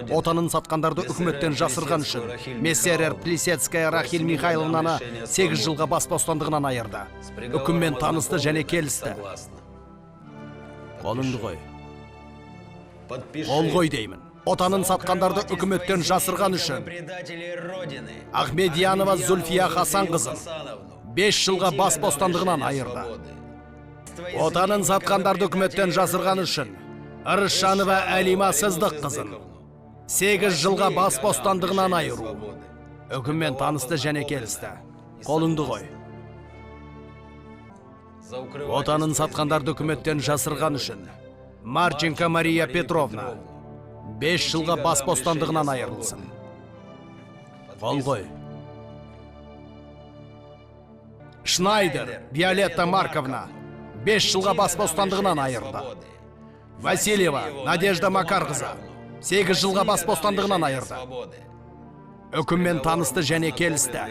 отанын сатқандарды үкіметтен жасырған үшін Мессерер Плисецкая Рахиль Михайловнаны 8 жылға бас бостандығынан айырды. Үкіммен танысты және келісті. Қолыңды қой. Қол қой деймін. Отанын сатқандарды үкіметтен жасырған үшін Ахмедьянова Зульфия Хасанқызын 5 жылға бас бостандығынан айырды. Отанын сатқандарды үкіметтен жасырған үшін Ырысжанова Әлима Сыздыққызын 8 жылға бас бостандығынан айыру. Үкіммен танысты және келісті. Қолыңды қой. Отанын сатқандарды үкіметтен жасырған үшін Марченко Мария Петровна 5 жылға бас бостандығынан айырылсын. Қол қой. Шнайдер Виолетта Марковна 5 жылға бас бостандығынан айырды. Васильева Надежда Макарқызы 8 жылға бас бостандығынан айырды. Үкіммен танысты және келісті.